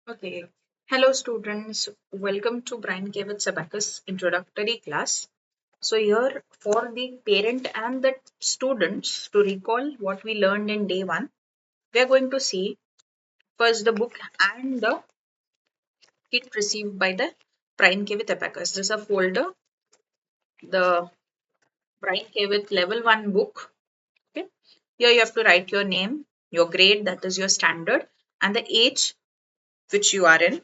Okay. Hello, students. Welcome to Brine Kevit's Abacus introductory class. So, here for the parent and the students to recall what we learned in day one, we are going to see first the book and the kit received by the Brine Kevit Abacus. This is a folder, the Brine Kevit level 1 book. Okay. Here you have to write your name, your grade, that is your standard, and the age which you are in.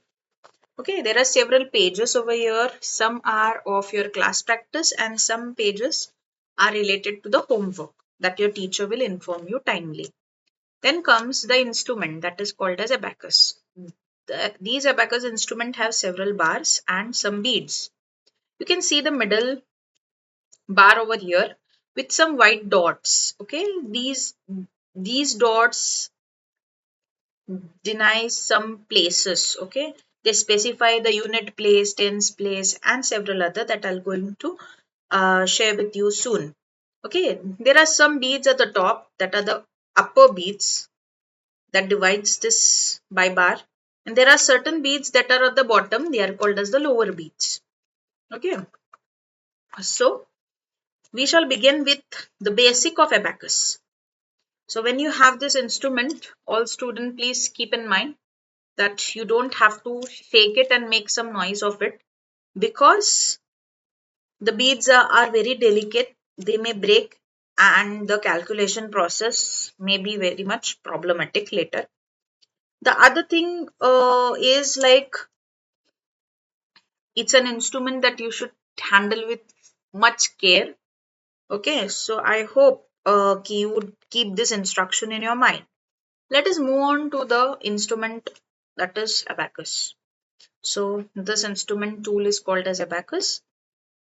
Okay, there are several pages over here. Some are of your class practice and some pages are related to the homework that your teacher will inform you timely. Then comes the instrument that is called as abacus. These abacus instrument have several bars and some beads. You can see the middle bar over here with some white dots. Okay, these dots deny some places. Okay, they specify the unit place, tens place, and several other that I'm going to share with you soon. Okay, there are some beads at the top that are the upper beads that divides this by bar, and there are certain beads that are at the bottom. They are called as the lower beads. Okay, so we shall begin with the basic of abacus. So when you have this instrument, all student please keep in mind that you don't have to shake it and make some noise of it because the beads are very delicate. They may break and the calculation process may be very much problematic later. The other thing is like it's an instrument that you should handle with much care. Okay, so I hope you would keep this instruction in your mind. Let us move on to the instrument that is abacus. So this instrument tool is called as abacus.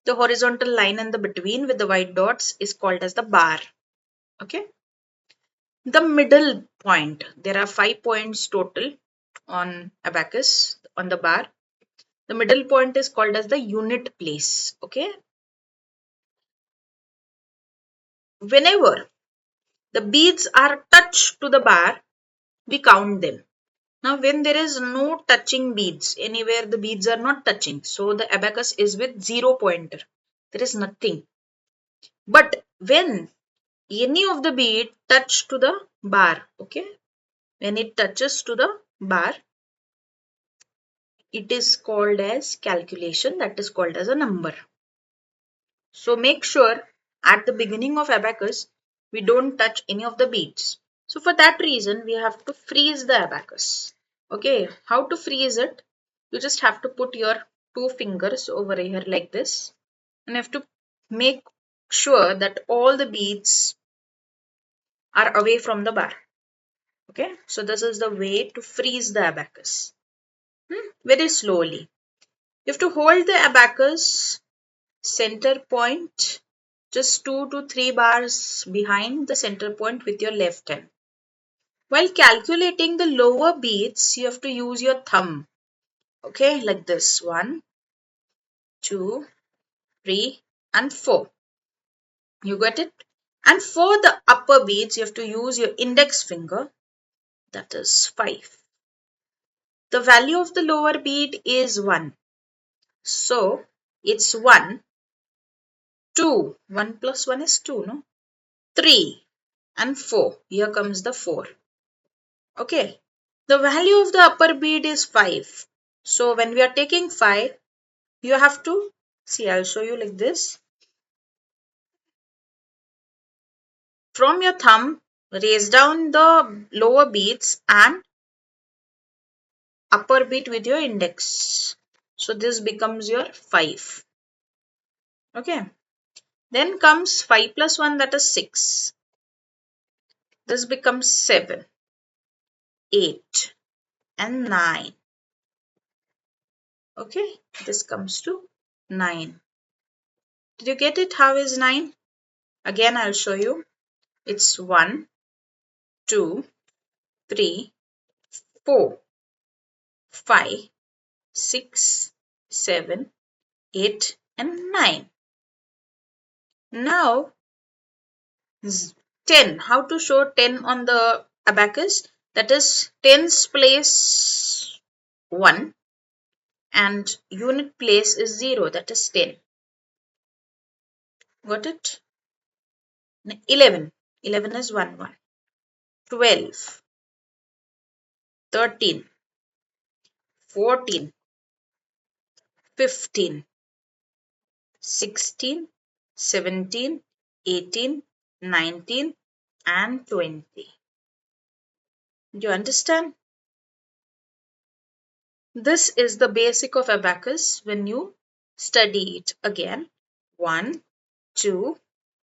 The horizontal line in the between with the white dots is called as the bar. Okay. The middle point, there are 5 points total on abacus on the bar. The middle point is called as the unit place. Okay. Whenever the beads are touched to the bar, we count them. Now, when there is no touching beads, anywhere the beads are not touching, so the abacus is with 0 pointer. There is nothing. But when any of the bead touch to the bar, okay, when it touches to the bar, it is called as calculation, that is called as a number. So make sure at the beginning of abacus, we don't touch any of the beads. So for that reason, we have to freeze the abacus. Okay, how to freeze it? You just have to put your two fingers over here like this and you have to make sure that all the beads are away from the bar. Okay, so this is the way to freeze the abacus. Very slowly. You have to hold the abacus center point just 2 to 3 bars behind the center point with your left hand. While calculating the lower beads, you have to use your thumb. Okay, like this 1, 2, 3, and 4. You got it? And for the upper beads, you have to use your index finger, that is 5. The value of the lower bead is 1. So it's 1, 2. 1 plus 1 is 2, no? 3 and 4. Here comes the 4. Okay. The value of the upper bead is 5. So when we are taking 5, you have to see, I'll show you like this. From your thumb, raise down the lower beads and upper bead with your index. So this becomes your 5. Okay. Then comes 5 plus 1, that is 6. This becomes 7, 8, and 9. Okay. This comes to 9. Did you get it? How is 9? Again, I'll show you. It's 1, 2, 3, 4, 5, 6, 7, 8, and 9. Now, 10. How to show 10 on the abacus? That is tens place 1 and unit place is 0, that is 10. Got it? 11. 11 is 1 1. 12. 13. 14. 15. 16. 17. 18. 19 and 20. Do you understand? This is the basic of abacus when you study it again. 1, 2,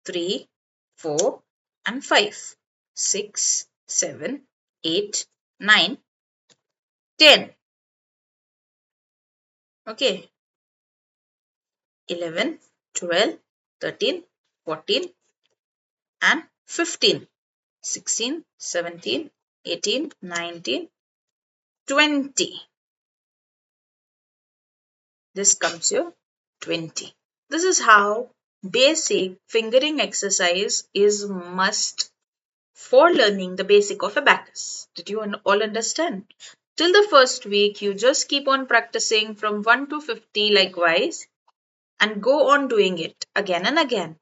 3, 4 and 5, 6, 7, 8, 9, 10. Okay. 11, 12, 13, 14 and 15, 16, 17, 18, 19, 20. This comes your 20. This is how basic fingering exercise is must for learning the basic of abacus. Did you all understand? Till the first week, you just keep on practicing from 1 to 50 likewise and go on doing it again and again.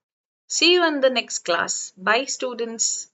See you in the next class. Bye, students.